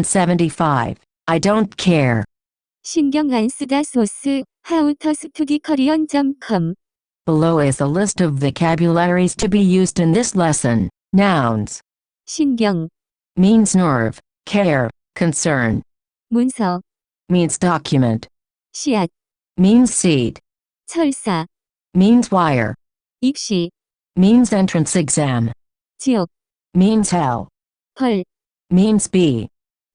75. I don't care. 신경 안 쓰다 소스, howtostudykorean.com. Below is a list of vocabularies to be used in this lesson. Nouns. 신경, Means nerve, care, concern. 문서, Means document. 씨앗, Means seed. 철사, Means wire. 입시, Means entrance exam. 지옥, Means hell. 펄, Means bee.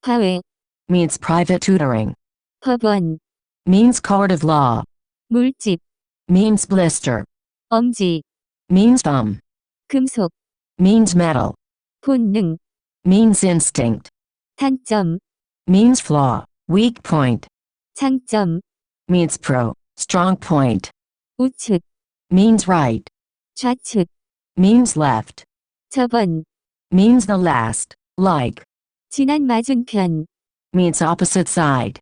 과외, Means private tutoring. 법원, Means court of law. 물집, Means blister. 엄지, Means thumb. 금속, Means metal. 본능, Means instinct. 단점, Means flaw, weak point. 장점, Means pro, strong point. 우측, Means right. 좌측, Means left. 저번, Means the last, like. 지난 맞은편, Means opposite side.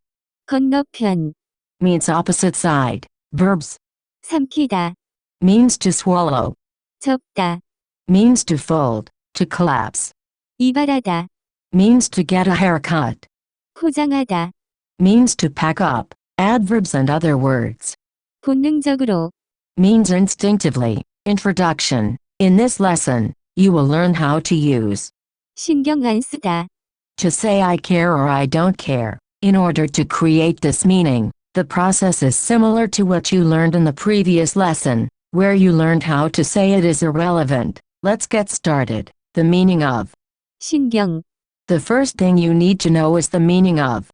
건너편, Means opposite side. Verbs. 삼키다, Means to swallow. 접다, Means to fold, to collapse. 이발하다, Means to get a haircut. 포장하다, Means to pack up. Adverbs and other words. 본능적으로, Means instinctively. Introduction. In this lesson, you will learn how to use 신경 안 쓰다, to say I care or I don't care. In order to create this meaning, the process is similar to what you learned in the previous lesson, where you learned how to say it is irrelevant. Let's get started. The meaning of. 신경, The first thing you need to know is the meaning of.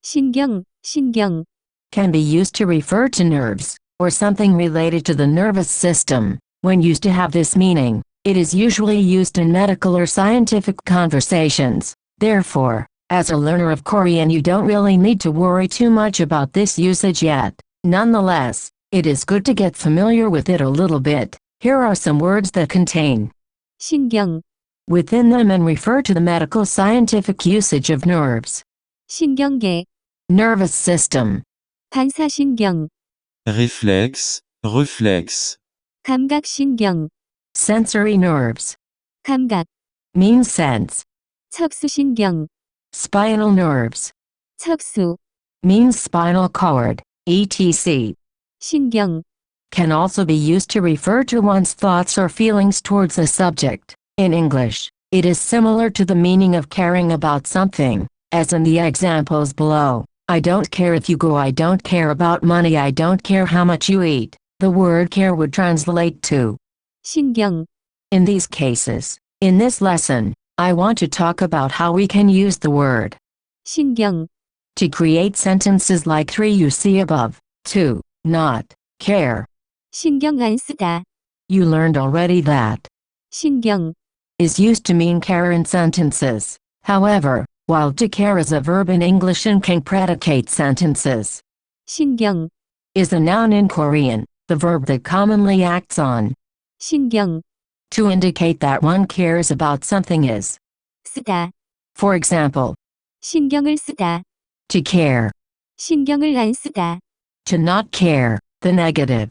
신경, 신경, Can be used to refer to nerves, or something related to the nervous system. When used to have this meaning, it is usually used in medical or scientific conversations. Therefore, as a learner of Korean, you don't really need to worry too much about this usage yet. Nonetheless, it is good to get familiar with it a little bit. Here are some words that contain 신경, within them and refer to the medical scientific usage of nerves. 신경계, Nervous system. 반사신경, Réflexe, réflexe. 감각신경, Sensory nerves. 감각, Means sense. 척수신경, Spinal nerves. 척수, Means spinal cord, etc. 신경, Can also be used to refer to one's thoughts or feelings towards a subject. In English, it is similar to the meaning of caring about something, as in the examples below. I don't care if you go, I don't care about money, I don't care how much you eat. The word care would translate to 신경, in these cases. In this lesson, I want to talk about how we can use the word 신경, to create sentences like 3 you see above. 2. Not care. 신경 안 쓰다, You learned already that 신경, is used to mean care in sentences. However, while to care is a verb in English and can predicate sentences, 신경, is a noun in Korean, the verb that commonly acts on 신경, to indicate that one cares about something is. 쓰다, For example, 신경을 쓰다, to care, 신경을 안 쓰다, to not care, the negative,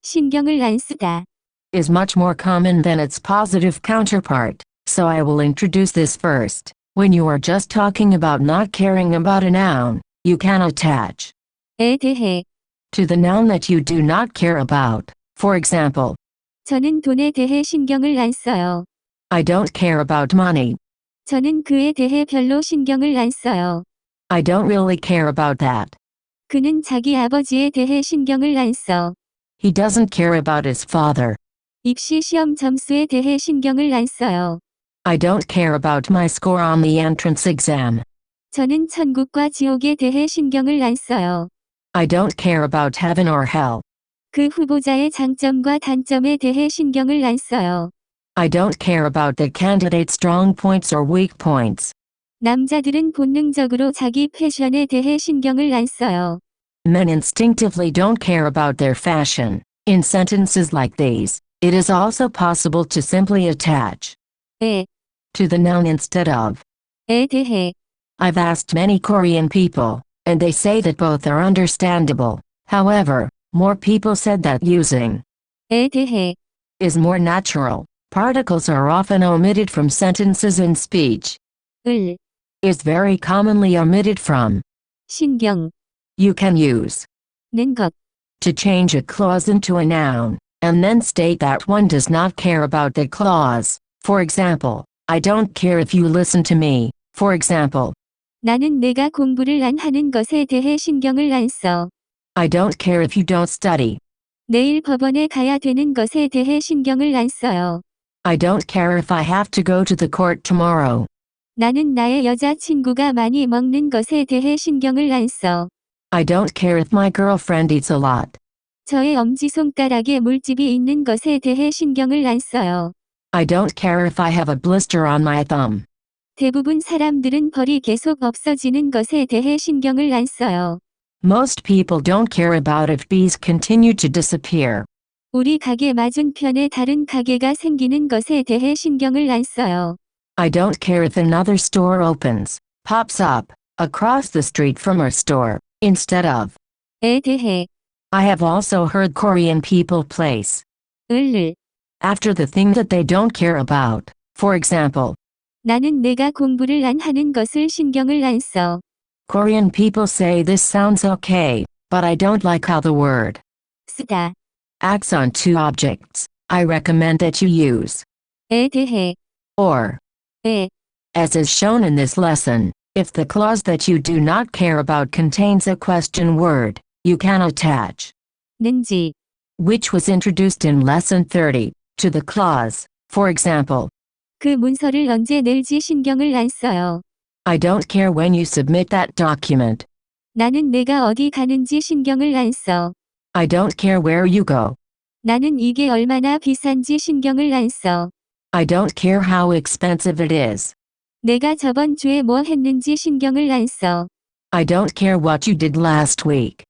신경을 안 쓰다, is much more common than its positive counterpart, so I will introduce this first. When you are just talking about not caring about a noun, you can attach 에 대해, to the noun that you do not care about. For example, 저는 돈에 대해 신경을 안 써요. I don't care about money. 저는 그에 대해 별로 신경을 안 써요. I don't really care about that. 그는 자기 아버지에 대해 신경을 안 써. He doesn't care about his father. 입시 시험 점수에 대해 신경을 안 써요. I don't care about my score on the entrance exam. 저는 천국과 지옥에 대해 신경을 안 써요. I don't care about heaven or hell. 그 후보자의 장점과 단점에 대해 신경을 안 써요. I don't care about the candidate's strong points or weak points. 남자들은 본능적으로 자기 패션에 대해 신경을 안 써요. Men instinctively don't care about their fashion. In sentences like these, it is also possible to simply attach 에, to the noun instead of. 에 대해, I've asked many Korean people, and they say that both are understandable. However, more people said that using 에 대해, is more natural. Particles are often omitted from sentences in speech. 을, is very commonly omitted from. 신경, You can use 는 것, to change a clause into a noun, and then state that one does not care about the clause. For example, I don't care if you listen to me. For example, 나는 내가 공부를 안 하는 것에 대해 신경을 안 써. I don't care if you don't study. 내일 법원에 가야 되는 것에 대해 신경을 안 써요. I don't care if I have to go to the court tomorrow. 나는 나의 여자친구가 많이 먹는 것에 대해 신경을 안 써. I don't care if my girlfriend eats a lot. 저의 엄지손가락에 물집이 있는 것에 대해 신경을 안 써요. I don't care if I have a blister on my thumb. 대부분 사람들은 벌이 계속 없어지는 것에 대해 신경을 안 써요. Most people don't care about if bees continue to disappear. 우리 가게 맞은편에 다른 가게가 생기는 것에 대해 신경을 안 써요. I don't care if another store opens, pops up, across the street from our store, instead of. 에 대해, I have also heard Korean people place 을, after the thing that they don't care about. For example, 나는 내가 공부를 안 하는 것을 신경을 안 써. Korean people say this sounds okay, but I don't like how the word 쓰다, acts on two objects. I recommend that you use 에 대해, or. 에, As is shown in this lesson, if the clause that you do not care about contains a question word, you can attach 는지, which was introduced in lesson 30 to the clause. For example, 그 문서를 언제 낼지 신경을 안 써요. I don't care when you submit that document. 나는 내가 어디 가는지 신경을 안 써. I don't care where you go. 나는 이게 얼마나 비싼지 신경을 안 써. I don't care how expensive it is. 내가 저번 주에 뭐 했는지 신경을 안 써. I don't care what you did last week.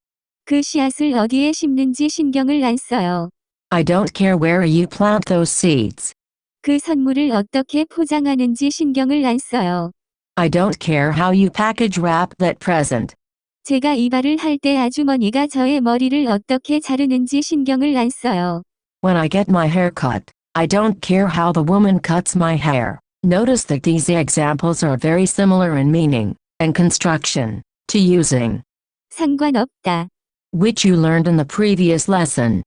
그 씨앗을 어디에 심는지 신경을 안 써요. I don't care where you plant those seeds. 그 선물을 어떻게 포장하는지 신경을 안 써요. I don't care how you package wrap that present. 제가 이발을 할 때 아주머니가 저의 머리를 어떻게 자르는지 신경을 안 써요. When I get my hair cut, I don't care how the woman cuts my hair. Notice that these examples are very similar in meaning and construction to using, 상관없다. which you learned in the previous lesson.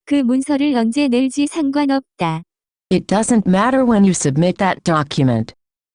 그 문서를 언제 낼지 상관없다. It doesn't matter when you submit that document.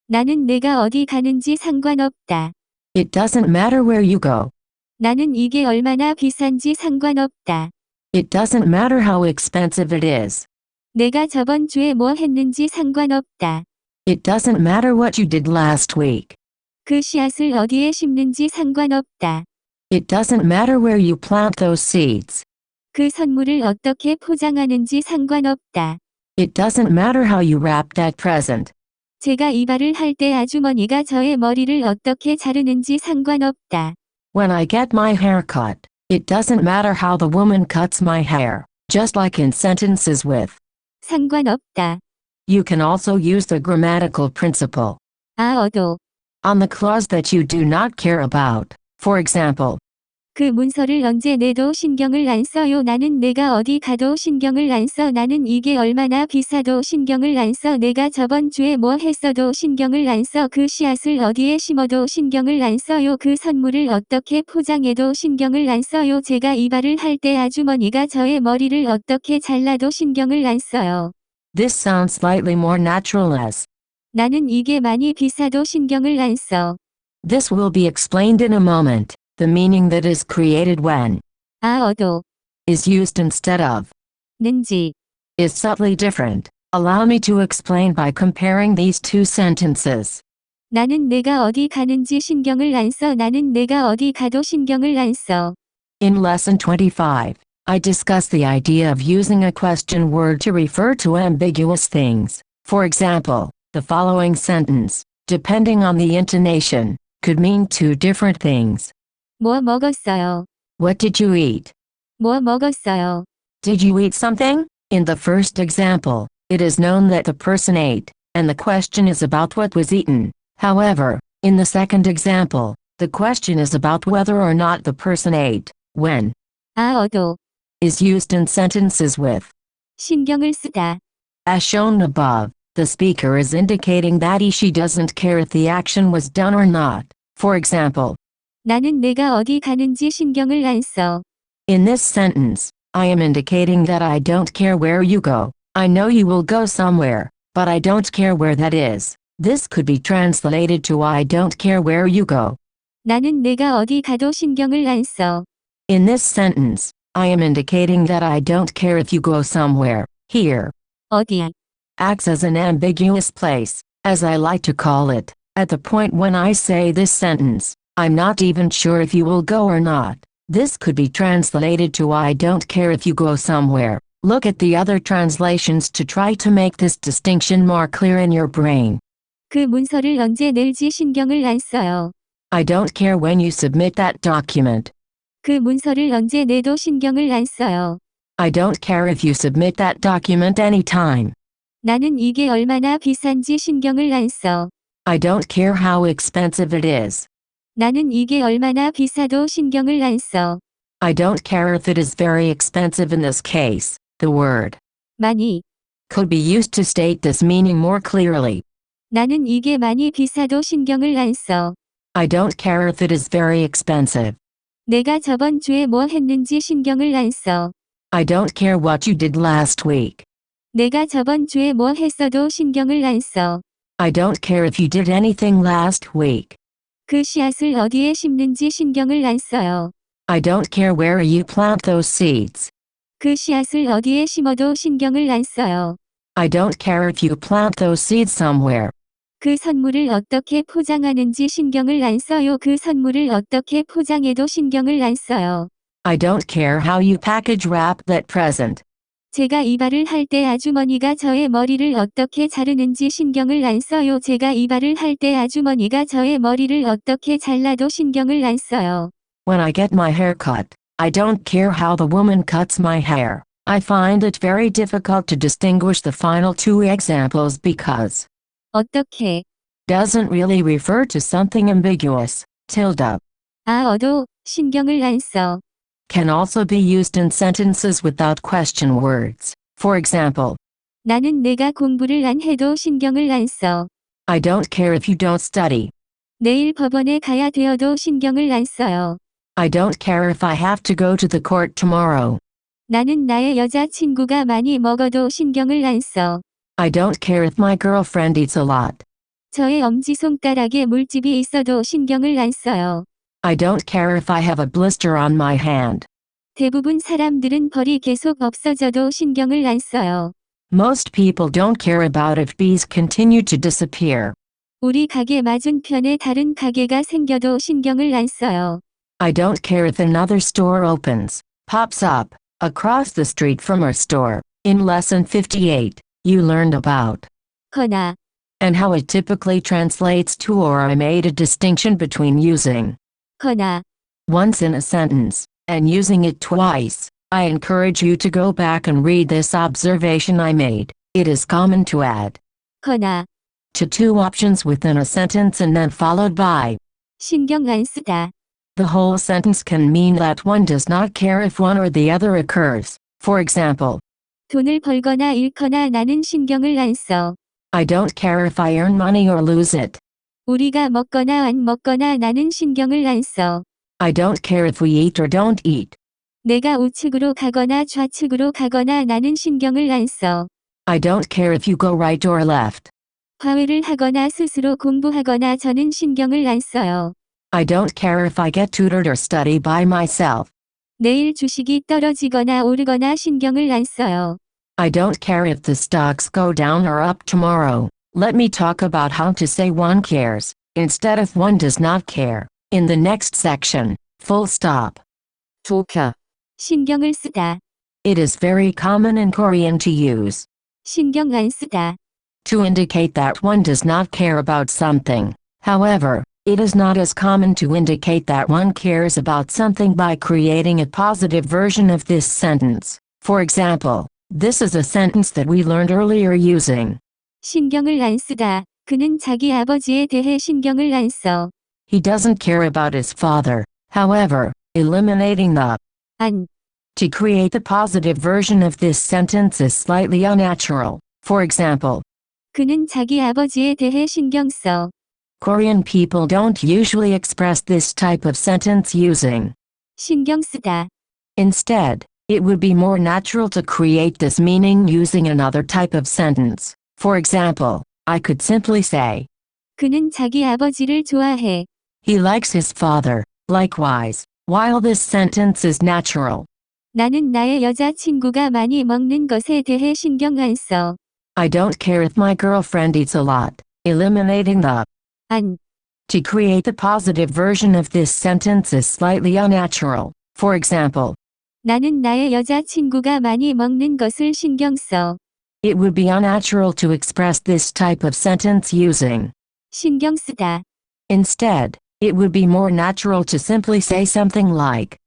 나는 내가 어디 가는지 상관없다. It doesn't matter where you go. 나는 이게 얼마나 비싼지 상관없다. It doesn't matter how expensive it is. 내가 저번 주에 뭐 했는지 상관없다. It doesn't matter what you did last week. 그 씨앗을 어디에 심는지 상관없다. It doesn't matter where you plant those seeds. 그 선물을 어떻게 포장하는지 상관없다. It doesn't matter how you wrap that present. 제가 이발을 할 때 아주머니가 저의 머리를 어떻게 자르는지 상관없다. When I get my hair cut, it doesn't matter how the woman cuts my hair. Just like in sentences with 상관없다. you can also use the grammatical principle 얻어. on the clause that you do not care about. For example, 그 문서를 언제 내도 신경을 안 써요. 나는 내가 어디 가도 신경을 안 써. 나는 이게 얼마나 비싸도 신경을 안 써. 내가 저번 주에 뭐 했어도 신경을 안 써. 그 씨앗을 어디에 심어도 신경을 안 써요. 그 선물을 어떻게 포장해도 신경을 안 써요. 제가 이발을 할 때 아주머니가 저의 머리를 어떻게 잘라도 신경을 안 써요. this sounds slightly more natural as 나는 이게 많이 비싸도 신경을 안 써. this will be explained in a moment. The meaning that is created when 얻어. is used instead of 는지. is subtly different. Allow me to explain by comparing these two sentences. 나는 내가 어디 가는지 신경을 안 써. 나는 내가 어디 가도 신경을 안 써. In lesson 25, I discussed the idea of using a question word to refer to ambiguous things. For example, the following sentence, depending on the intonation, could mean two different things. 뭐 먹었어요? What did you eat? 뭐 먹었어요? Did you eat something? In the first example, it is known that the person ate, and the question is about what was eaten. However, in the second example, the question is about whether or not the person ate. When 얻어. is used in sentences with 신경을 쓰다. as shown above. The speaker is indicating that she doesn't care if the action was done or not. For example, 나는 내가 어디 가는지 신경을 안 써. in this sentence, I am indicating that I don't care where you go. I know you will go somewhere, but I don't care where that is. This could be translated to I don't care where you go. 나는 내가 어디 가도 신경을 안 써. In this sentence, I am indicating that I don't care if you go somewhere. Here, 어디. acts as an ambiguous place, as I like to call it. At the point when I say this sentence, I'm not even sure if you will go or not. This could be translated to I don't care if you go somewhere. Look at the other translations to try to make this distinction more clear in your brain. 그 문서를 언제 낼지 신경을 안 써요. I don't care when you submit that document. 그 문서를 언제 내도 신경을 안 써요. I don't care if you submit that document anytime. 나는 이게 얼마나 비싼지 신경을 안 써. I don't care how expensive it is. 나는 이게 얼마나 비싸도 신경을 안 써. I don't care if it is very expensive in this case. The word 많이. could be used to state this meaning more clearly. 나는 이게 많이 비싸도 신경을 안 써. I don't care if it is very expensive. 내가 저번 주에 뭐 했는지 신경을 안 써. I don't care what you did last week. 내가 저번 주에 뭐 했어도 신경을 안 써. I don't care if you did anything last week. 그 씨앗을 어디에 심는지 신경을 안 써요. I don't care where you plant those seeds. 그 씨앗을 어디에 심어도 신경을 안 써요. I don't care if you plant those seeds somewhere. 그 선물을 어떻게 포장하는지 신경을 안 써요. 그 선물을 어떻게 포장해도 신경을 안 써요. I don't care how you package wrap that present. 제가 이발을 할 때 아주머니가 저의 머리를 어떻게 자르는지 신경을 안 써요. 제가 이발을 할 때 아주머니가 저의 머리를 어떻게 잘라도 신경을 안 써요. When I get my hair cut, I don't care how the woman cuts my hair. I find it very difficult to distinguish the final two examples because 어떻게. doesn't really refer to something ambiguous. Tilde 얻어, 신경을 안 써. can also be used in sentences without question words. For example, 나는 내가 공부를 안 해도 신경을 안 써. I don't care if you don't study. 내일 법원에 가야 되어도 신경을 안 써요. I don't care if I have to go to the court tomorrow. 나는 나의 여자친구가 많이 먹어도 신경을 안 써. I don't care if my girlfriend eats a lot. 저의 엄지손가락에 물집이 있어도 신경을 안 써요. I don't care if I have a blister on my hand. 대부분 사람들은 벌이 계속 없어져도 신경을 안 써요. Most people don't care about if bees continue to disappear. 우리 가게 맞은편에 다른 가게가 생겨도 신경을 안 써요. I don't care if another store opens, pops up, across the street from our store. In lesson 58, you learned about 거나, and how it typically translates to or I made a distinction between using 거나, once in a sentence and using it twice. I encourage you to go back and read this observation I made. It is common to add 거나, to two options within a sentence and then followed by 신경 안 쓰다. the whole sentence can mean that one does not care if one or the other occurs. For example, 돈을 벌거나 잃거나 나는 신경을 안 써. I don't care if I earn money or lose it. 우리가 먹거나 안 먹거나 나는 신경을 안 써. I don't care if we eat or don't eat. 내가 우측으로 가거나 좌측으로 가거나 나는 신경을 안 써. I don't care if you go right or left. 과외를 하거나 스스로 공부하거나 저는 신경을 안 써요. I don't care if I get tutored or study by myself. 내일 주식이 떨어지거나 오르거나 신경을 안 써요. I don't care if the stocks go down or up tomorrow. Let me talk about how to say one cares, instead of one does not care, in the next section. Full stop. Tulka. 신경을 쓰다. It is very common in Korean to use 신경 안 쓰다. to indicate that one does not care about something. However, it is not as common to indicate that one cares about something by creating a positive version of this sentence. For example, this is a sentence that we learned earlier using 신경을 안 쓰다. 그는 자기 아버지에 대해 신경을 안 써. he doesn't care about his father. However, eliminating the 안. to create the positive version of this sentence is slightly unnatural. For example, 그는 자기 아버지에 대해 신경 써. Korean people don't usually express this type of sentence using. 신경 쓰다. Instead, it would be more natural to create this meaning using another type of sentence. For example, I could simply say, 그는 자기 아버지를 좋아해. he likes his father. Likewise, while this sentence is natural, 나는 나의 여자친구가 많이 먹는 것에 대해 신경 안 써. I don't care if my girlfriend eats a lot. Eliminating the 안. to create the positive version of this sentence is slightly unnatural. For example, 나는 나의 여자친구가 많이 먹는 것을 신경 써. it would be unnatural to express this type of sentence using. 신경 쓰다. Instead, it would be more natural to simply say something like,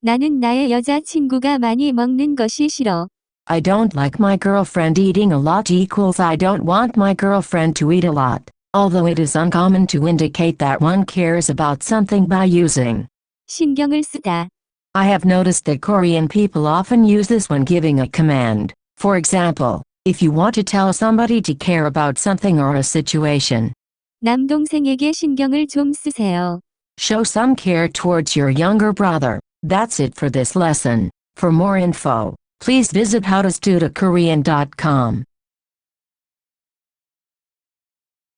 나는 나의 여자친구가 많이 먹는 것이 싫어. I don't like my girlfriend eating a lot equals I don't want my girlfriend to eat a lot, although it is uncommon to indicate that one cares about something by using. 신경을 쓰다. I have noticed that Korean people often use this when giving a command. For example, if you want to tell somebody to care about something or a situation, 남동생에게 신경을 좀 쓰세요. show some care towards your younger brother. That's it for this lesson. For more info, please visit howtostudykorean.com.